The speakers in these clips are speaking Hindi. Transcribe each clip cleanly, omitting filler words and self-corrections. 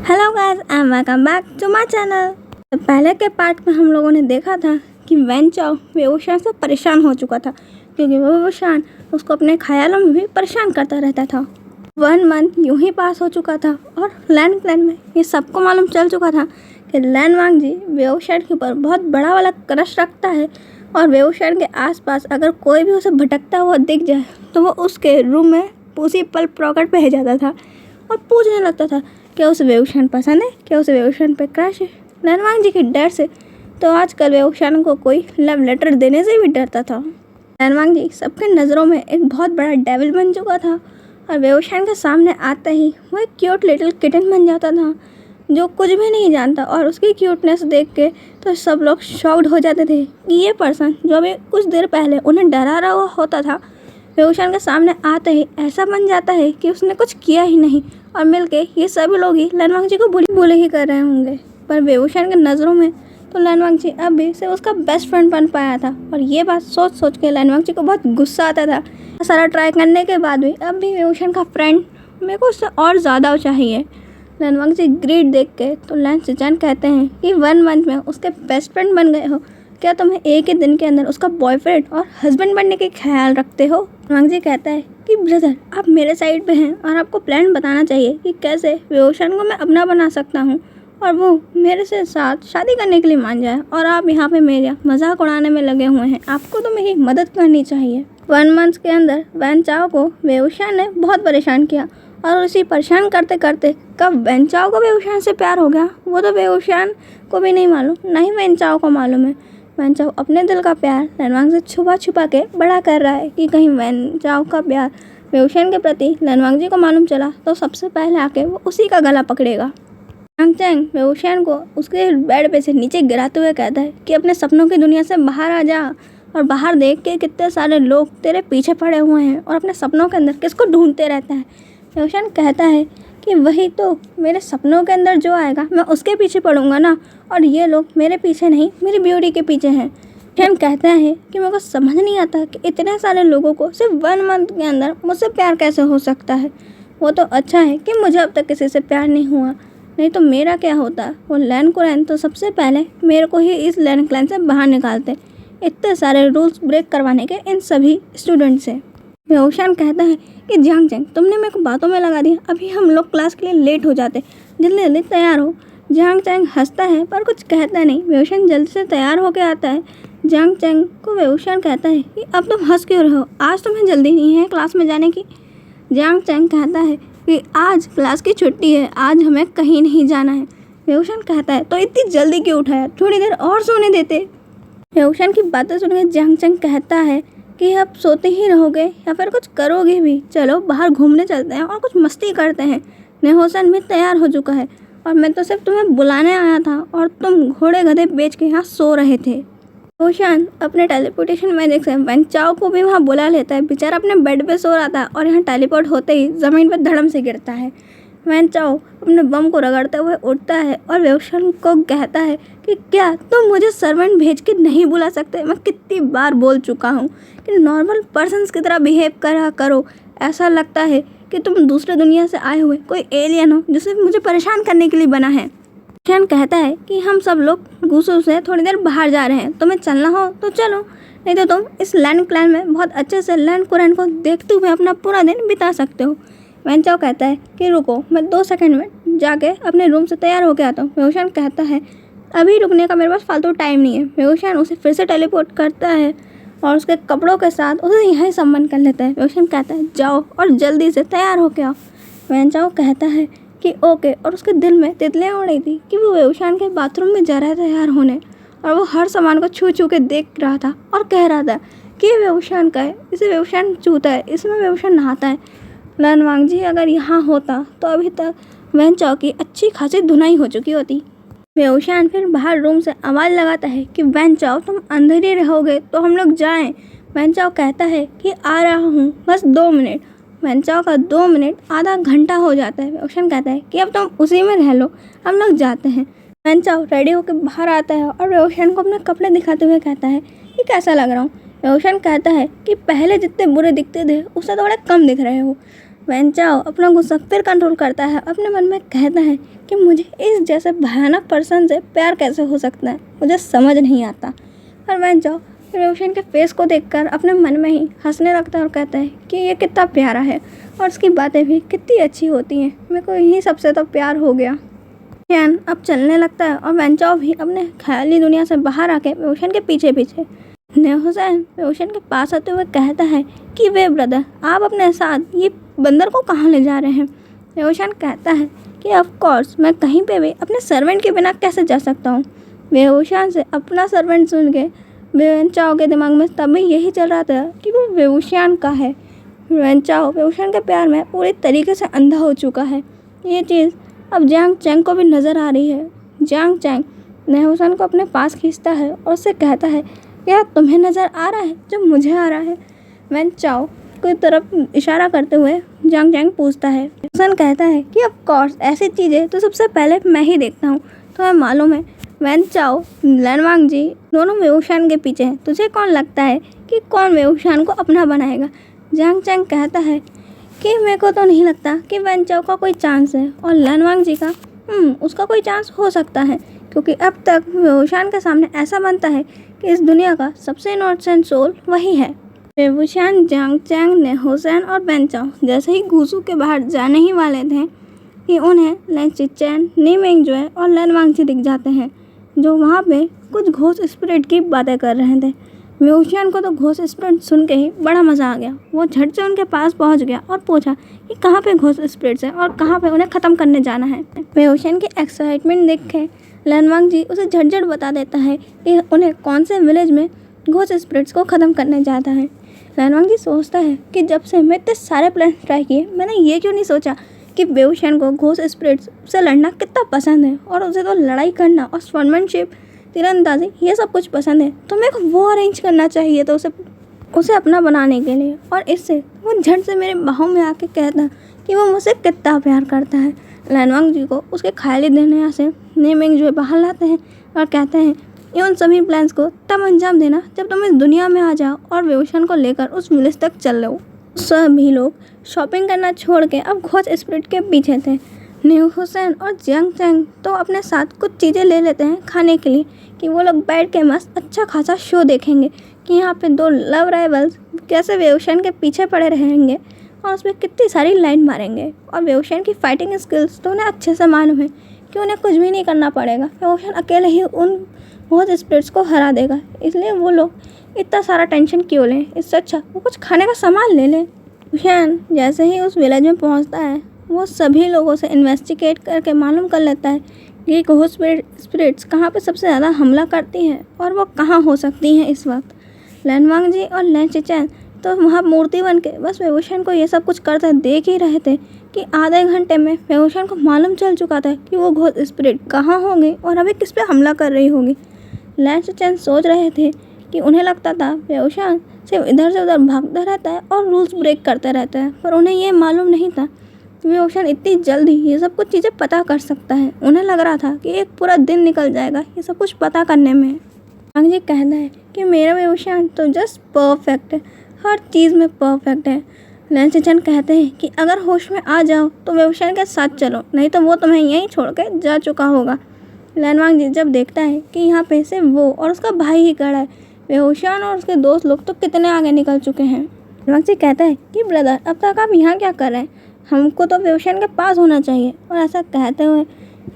Hello guys, I am welcome back to my channel. तो पहले के पार्ट में हम लोगों ने देखा था कि वैन चाओ वेओशान से परेशान हो चुका था क्योंकि वेओशान उसको अपने ख्यालों में भी परेशान करता रहता था। 1 मंथ यूं ही पास हो चुका था और लैन क्लैन में ये सबको मालूम चल चुका था कि लैन वांग जी वेओशान के ऊपर बहुत बड़ा वाला क्रश रखता है और वेओशान के आसपास अगर कोई भी उसे भटकता हुआ दिख जाए तो वो उसके रूम में उसी पल प्रॉकेट पे जाता था और पूछने लगता था क्या उसे वेओशान पसंद है, क्या उसे वेओशान पे क्रश है। लैन वांग जी के डर से तो आजकल वेओशान को कोई लव लेटर देने से भी डरता था। लैन वांग जी सबके नज़रों में एक बहुत बड़ा डेविल बन चुका था और वेओशान के सामने आते ही वो एक क्यूट लिटिल किटन बन जाता था जो कुछ भी नहीं जानता और उसकी क्यूटनेस देख के तो सब लोग शॉक्ड हो जाते थे कि ये पर्सन जो अभी कुछ देर पहले उन्हें डरा रहा हुआ होता था वेओशान के सामने आते ही ऐसा बन जाता है कि उसने कुछ किया ही नहीं और मिलके ये सभी लोग ही लैन वांग जी को बुले ही कर रहे होंगे। पर वेओशान के नज़रों में तो लैन वांग जी अब भी सिर्फ उसका बेस्ट फ्रेंड बन पाया था और ये बात सोच सोच के लैन वांग जी को बहुत गुस्सा आता था। सारा ट्राई करने के बाद भी अब भी वेओशान का फ्रेंड मेरे को उससे और ज़्यादा चाहिए। लैन वांग जी ग्रीड देख के तो लैन सिचान कहते हैं कि 1 मंथ में उसके बेस्ट फ्रेंड बन गए हो, क्या तुम्हें एक ही दिन के अंदर उसका बॉयफ्रेंड और हस्बैंड बनने के ख्याल रखते हो। वांग जी कहता है कि ब्रदर आप मेरे साइड पे हैं और आपको प्लान बताना चाहिए कि कैसे वेओशान को मैं अपना बना सकता हूँ और वो मेरे से साथ शादी करने के लिए मान जाए और आप यहाँ पे मेरा मजाक उड़ाने में लगे हुए हैं। आपको तो मेरी मदद करनी चाहिए। 1 मंथ के अंदर वैन चाओ को वेओशान ने बहुत परेशान किया और उसी परेशान करते करते कब वैन चाओ को वेओशान से प्यार हो गया वो तो वेओशान को भी नहीं मालूम, ना ही वैन चाओ को मालूम है। वैन चाओ अपने दिल का प्यार लैन वांग से छुपा छुपा के बड़ा कर रहा है कि कहीं वैन चाओ का प्यार वेओशान के प्रति लैन वांग जी को मालूम चला तो सबसे पहले आके वो उसी का गला पकड़ेगा। यांग चैंग वेओशान को उसके बेड पे से नीचे गिराते हुए कहता है कि अपने सपनों की दुनिया से बाहर आ जा और बाहर देख के कितने सारे लोग तेरे पीछे पड़े हुए हैं और अपने सपनों के अंदर किसको ढूंढते रहता है। वेओशान कहता है कि वही तो, मेरे सपनों के अंदर जो आएगा मैं उसके पीछे पड़ूंगा ना, और ये लोग मेरे पीछे नहीं मेरी ब्यूटी के पीछे हैं। शैम कहता है कि मेरे को समझ नहीं आता कि इतने सारे लोगों को सिर्फ 1 मंथ के अंदर मुझसे प्यार कैसे हो सकता है। वो तो अच्छा है कि मुझे अब तक किसी से प्यार नहीं हुआ, नहीं तो मेरा क्या होता। वो लैन कुरैन तो सबसे पहले मेरे को ही इस लैन क्लैन से बाहर निकालते, इतने सारे रूल्स ब्रेक करवाने के इन सभी स्टूडेंट से। वेओशान कहता है कि जियांग चैंग तुमने मेरे को बातों में लगा दिया, अभी हम लोग क्लास के लिए लेट हो जाते, जल्दी जल्दी तैयार हो। जियांग चैंग हंसता है पर कुछ कहता नहीं। वेओशान जल्दी से तैयार होकर आता है। जियांग चैंग को वेओशान कहता है कि अब तुम हंस क्यों रहे हो, आज तुम्हें जल्दी नहीं है क्लास में जाने की। जियांग चैंग कहता है कि आज क्लास की छुट्टी है, आज हमें कहीं नहीं जाना है। वेओशान कहता है तो इतनी जल्दी क्यों उठाया, थोड़ी देर और सोने देते। वेओशान की बातें सुनकर जियांग चैंग कहता है कि अब सोते ही रहोगे या फिर कुछ करोगे भी, चलो बाहर घूमने चलते हैं और कुछ मस्ती करते हैं। नेहोसन भी तैयार हो चुका है और मैं तो सिर्फ तुम्हें बुलाने आया था और तुम घोड़े गधे बेच के यहाँ सो रहे थे। वेओशान अपने टेलीपोर्टेशन मैजिक से वैन चाओ को भी वहाँ बुला लेता है। बेचारा अपने बेड पे सो रहा था और यहाँ टेलीपोर्ट होते ही ज़मीन पर धड़म से गिरता है। वैन चाओ अपने बम को रगड़ते हुए उठता है और वेओशान को कहता है कि क्या तुम मुझे सर्वेंट भेज के नहीं बुला सकते, मैं कितनी बार बोल चुका हूँ कि नॉर्मल पर्सन्स की तरह बिहेव करा करो, ऐसा लगता है कि तुम दूसरे दुनिया से आए हुए कोई एलियन हो जो सिर्फ मुझे परेशान करने के लिए बना है। वेओशान कहता है कि हम सब लोग गुस्से से थोड़ी देर बाहर जा रहे हैं, तुम्हें चलना हो तो चलो, नहीं तो तुम इस लैन क्लैन में बहुत अच्छे से लैन कुरैन को देखते हुए अपना पूरा दिन बिता सकते हो। वैन चाओ कहता है कि रुको, मैं 2 सेकंड में जाके अपने रूम से तैयार होकर आता हूँ। वेओशान कहता है अभी रुकने का मेरे पास फालतू टाइम नहीं है। वेओशान उसे फिर से टेलीपोर्ट करता है और उसके कपड़ों के साथ उसे यहीं सम्मान कर लेता है। वेओशान कहता है जाओ और जल्दी से तैयार होके आओ। वैन चाओ कहता है कि ओके, और उसके दिल में तितलियाँ उड़ रही थी कि वो वेओशान के बाथरूम में जा रहा है तैयार होने और वो हर सामान को छू छू के देख रहा था और कह रहा था कि ये वेओशान का है, इसे वेओशान छूता है, इसमें वेओशान नहाता है। लैन वांग जी अगर यहाँ होता तो अभी तक वैन चाओ की अच्छी खासी धुनाई हो चुकी होती। वेओशान फिर बाहर रूम से आवाज़ लगाता है कि वैन चाओ तुम अंदर ही रहोगे तो हम लोग जाएं। वैन चाओ कहता है कि आ रहा हूँ, बस 2 मिनट। वैन चाओ का 2 मिनट आधा घंटा हो जाता है। वेओशान कहता है कि अब तुम उसी में रह लो, हम लोग जाते हैं। वैन चाओ रेडी होकर बाहर आता है और वेओशान को अपने कपड़े दिखाते हुए कहता है कि कैसा लग रहा हूँ। वेओशान कहता है कि पहले जितने बुरे दिखते थे उससे थोड़े कम दिख रहे हो। वैन चाओ अपना गुस्सा फिर कंट्रोल करता है, अपने मन में कहता है कि मुझे इस जैसे भयानक पर्सन से प्यार कैसे हो सकता है, मुझे समझ नहीं आता। और वैन चाओ वेवशान के फेस को देखकर अपने मन में ही हंसने लगता है और कहता है कि ये कितना प्यारा है और उसकी बातें भी कितनी अच्छी होती हैं, मेरे को यही सबसे तो प्यार हो गया। चैन अब चलने लगता है और वैन चाओ भी अपने ख्याली दुनिया से बाहर आके वेवशान के पीछे पीछे। नेहुसैन वेवशान के पास आते हुए कहता है कि वे ब्रदर, आप अपने साथ ये बंदर को कहाँ ले जा रहे हैं। वेवशान कहता है कि ऑफ कोर्स मैं कहीं पे भी अपने सर्वेंट के बिना कैसे जा सकता हूँ। वेवशान से अपना सर्वेंट सुन के वैन चाओ के दिमाग में तभी यही चल रहा था कि वो वेवशान का है। वैन चाओ वेवशान के प्यार में पूरी तरीके से अंधा हो चुका है। ये चीज़ अब जियांग चैंग को भी नज़र आ रही है। जियांग चैंग नेहुसैन को अपने पास खींचता है और उससे कहता है क्या तुम्हें नज़र आ रहा है जो मुझे आ रहा है। वैन चाओ की तरफ इशारा करते हुए जियांग चैंग पूछता है। नेहुसैन कहता है कि ऑफ कोर्स ऐसी चीज़ें तो सबसे पहले मैं ही देखता हूँ, तुम्हें मालूम है वैन चाओ लैनवांग जी दोनों वेवशान के पीछे हैं, तुझे कौन लगता है कि कौन वेवशान को अपना बनाएगा। जियांग चैंग कहता है कि मेरे को तो नहीं लगता कि वैन चाओ का कोई चांस है और लैनवांग जी का उसका कोई चांस हो सकता है, क्योंकि अब तक वेवशान के सामने ऐसा बनता है कि इस दुनिया का सबसे इनोसेंट सोल वही है। वेवशान जियांग चैंग नेहुसैन और वैन चाओ जैसे ही गुसू के बाहर जाने ही वाले थे कि उन्हें लैन चिचैन, नी मिंगजुए और लैनवांग जी दिख जाते हैं, जो वहाँ पे कुछ घोस्ट स्पिरिट की बातें कर रहे थे। वेवशान को तो घोस्ट स्पिरिट सुन के ही बड़ा मज़ा आ गया। वो झट से उनके पास पहुँच गया और पूछा कि कहाँ पे घोस्ट स्पिरिट्स हैं और कहाँ पे उन्हें ख़त्म करने जाना है। वेवशान की एक्साइटमेंट देख के लैनवांग जी उसे झट बता देता है कि उन्हें कौन से विलेज में घोस्ट स्पिरिट्स को ख़त्म करने जाता है। लैनवांग जी सोचता है कि जब से मैं इतने सारे प्लान ट्राई किए, मैंने ये क्यों नहीं सोचा कि वेवशान को घोस्ट स्पिरिट्स से लड़ना कितना पसंद है और उसे तो लड़ाई करना और स्वॉर्डमैनशिप, तीरंदाजी ये सब कुछ पसंद है, तो मेरे को वो अरेंज करना चाहिए तो उसे अपना बनाने के लिए। और इससे वो झट से मेरे बाहों में आके कहता कि वो मुझसे कितना प्यार करता है। लैनवांग जी को उसके ख्याली दुनिया से नी मिंगजुए बाहर लाते हैं और कहते हैं कि उन सभी प्लान्स को तब अंजाम देना जब तुम इस दुनिया में आ जाओ और वेवशान को लेकर उस विलेज तक चल लो। सभी लोग शॉपिंग करना छोड़ के अब घोस्ट स्पिरिट के पीछे थे। नेहुसैन और जियांग चैंग तो अपने साथ कुछ चीज़ें ले लेते हैं खाने के लिए कि वो लोग बैठ के मस्त अच्छा खासा शो देखेंगे कि यहाँ पे दो लव राइवल्स कैसे वेवशान के पीछे पड़े रहेंगे और उसमें कितनी सारी लाइन मारेंगे। और वेवशान की फाइटिंग स्किल्स तो उन्हें अच्छे से मालूम है कि उन्हें कुछ भी नहीं करना पड़ेगा, वेवशान अकेले ही उन घोस्ट स्पिरिट्स को हरा देगा। इसलिए वो लोग इतना सारा टेंशन क्यों लें, इससे अच्छा वो कुछ खाने का सामान ले लें। वेवशान जैसे ही उस विलेज में पहुंचता है, वो सभी लोगों से इन्वेस्टिगेट करके मालूम कर लेता है कि घोस्ट स्पिरिट्स कहाँ पे सबसे ज़्यादा हमला करती हैं और वो कहाँ हो सकती हैं इस वक्त। लैनवांग जी और लैन चिचैन तो वहाँ मूर्ति बन के बस वेवशान को ये सब कुछ करते देख ही रहे थे कि आधे घंटे में वेवशान को मालूम चल चुका था कि वो घोस्ट स्पिरिट कहाँ होंगे और अभी किस पे हमला कर रही होगी। लैन चिचैन सोच रहे थे कि उन्हें लगता था वेवशान सिर्फ इधर से उधर भागता रहता है और रूल्स ब्रेक करता रहता है, पर उन्हें ये मालूम नहीं था कि वेवशान इतनी जल्दी ये सब कुछ चीज़ें पता कर सकता है। उन्हें लग रहा था कि एक पूरा दिन निकल जाएगा ये सब कुछ पता करने में। लैनवांग जी कहता है कि मेरा वेवशान तो जस्ट परफेक्ट है, हर चीज़ में परफेक्ट है। लैन चिचैन कहते हैं कि अगर होश में आ जाओ तो वेवशान के साथ चलो, नहीं तो वो तुम्हें यहीं छोड़ के जा चुका होगा। लैनवांग जी जब देखता है कि यहाँ पे सिर्फ वो और उसका भाई ही खड़ा है, वेवशान और उसके दोस्त लोग तो कितने आगे निकल चुके हैं। लैनवांग जी कहता है कि ब्रदर अब तक आप यहाँ क्या कर रहे हैं, हमको तो वेवशान के पास होना चाहिए। और ऐसा कहते हुए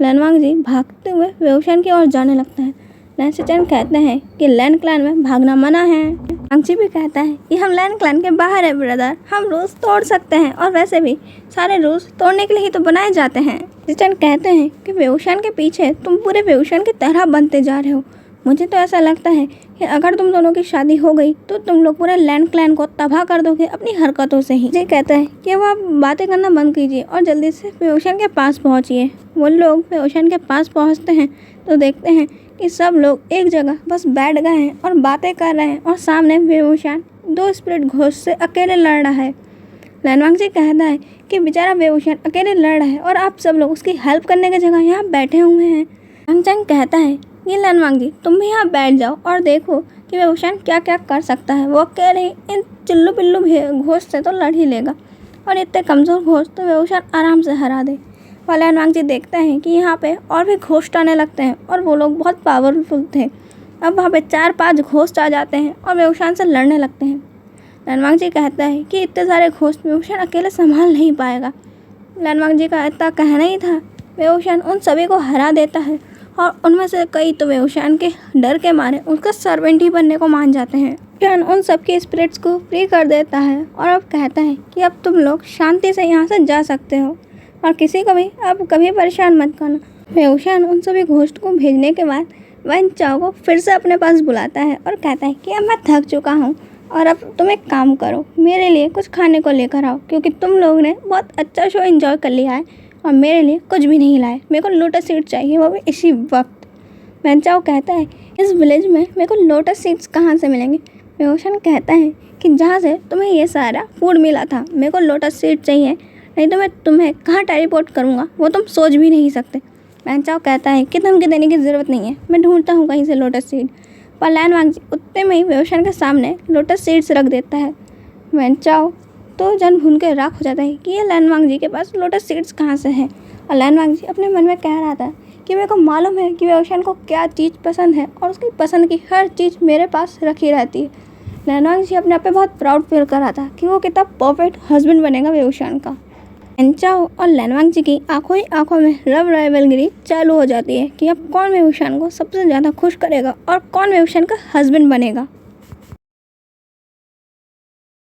लैनवांग जी भागते हुए वेवशान की ओर जाने लगता है। लैन चिचैन कहते हैं कि लैन क्लैन में भागना मना है। लैनवांग जी भी कहता है कि हम लैन क्लैन के बाहर है ब्रदर, हम रूल्स तोड़ सकते हैं और वैसे भी सारे रूल्स तोड़ने के लिए ही तो बनाए जाते हैं। चिचैन कहते हैं कि वेवशान के पीछे तुम पूरे वेवशान की तरह बनते जा रहे हो। मुझे तो ऐसा लगता है कि अगर तुम दोनों की शादी हो गई तो तुम लोग पूरे लैन क्लैन को तबाह कर दोगे अपनी हरकतों से ही। ये कहता है कि वो आप बातें करना बंद कीजिए और जल्दी से वेवशान के पास पहुंचिए। वो लोग वेवशान के पास पहुंचते हैं तो देखते हैं कि सब लोग एक जगह बस बैठ गए हैं और बातें कर रहे हैं और सामने वेवशान दो स्पिरिट घोस्ट से अकेले लड़ रहा है। लैनवांग जी कहता है कि बेचारा वेवशान अकेले लड़ रहा है और आप सब लोग उसकी हेल्प करने की जगह यहाँ बैठे हुए हैं। जियांग चैंग कहता है कि लैनवांग जी तुम भी यहाँ बैठ जाओ और देखो कि वेवशान क्या क्या कर सकता है, वो अकेले ही इन चिल्लू पिल्लू घोस्ट से तो लड़ ही लेगा। और इतने कमज़ोर घोस्ट तो वेवशान आराम से हरा दे। और लैनवांग जी देखते हैं कि यहाँ पे और भी घोस्ट आने लगते हैं और वो लोग बहुत पावरफुल थे। अब वहाँ पे 4-5 घोस्ट आ जाते हैं और वेवशान से लड़ने लगते हैं। लैनवांग जी कहता है कि इतने सारे घोस्ट वेवशान अकेले संभाल नहीं पाएगा। लैनवांग जी का इतना कहना ही था, वेवशान उन सभी को हरा देता है और उनमें से कई तो वेवशान के डर के मारे उसका सर्वेंट ही बनने को मान जाते हैं। वेवशान उन सबके स्पिरिट्स को फ्री कर देता है और अब कहता है कि अब तुम लोग शांति से यहाँ से जा सकते हो और किसी को भी अब कभी परेशान मत करना। वेवशान उन सभी घोस्ट को भेजने के बाद वैन चाओ को फिर से अपने पास बुलाता है और कहता है कि अब मैं थक चुका हूँ और अब तुम एक काम करो, मेरे लिए कुछ खाने को लेकर आओ, क्योंकि तुम लोगों ने बहुत अच्छा शो एंजॉय कर लिया है और मेरे लिए कुछ भी नहीं लाए। मेरे को लोटस सीड चाहिए, वो भी इसी वक्त। वैन चाओ कहता है इस विलेज में मेरे को लोटस सीड्स कहाँ से मिलेंगे। वेवशान कहता है कि जहाँ से तुम्हें ये सारा फूड मिला था, मेरे को लोटस सीड चाहिए, नहीं तो मैं तुम्हें कहाँ टेलीपोर्ट करूँगा वो तुम सोच भी नहीं सकते। वैन चाओ कहता है कि धमकी देने की ज़रूरत नहीं है, मैं ढूंढता हूँ कहीं से लोटस सीड। पर लैनवांग जी उतने में ही वेवशान के सामने लोटस सीड्स रख देता है। वैन चाओ तो जन भून के राख हो जाता है कि ये लैनवांग जी के पास लोटस सीड्स कहाँ से हैं। और लैनवांग जी अपने मन में कह रहा था कि मेरे को मालूम है कि वेवशान को क्या चीज़ पसंद है और उसकी पसंद की हर चीज़ मेरे पास रखी रहती है। लैनवांग जी अपने आप पे बहुत प्राउड फील कर रहा था कि वो कितना परफेक्ट हस्बैंड बनेगा वेवशान का। वैन चाओ और लैनवांग जी की आंखों ही आंखों में लव राइवलरी चालू हो जाती है कि अब कौन वेवशान को सबसे ज़्यादा खुश करेगा और कौन वेवशान का हस्बैंड बनेगा।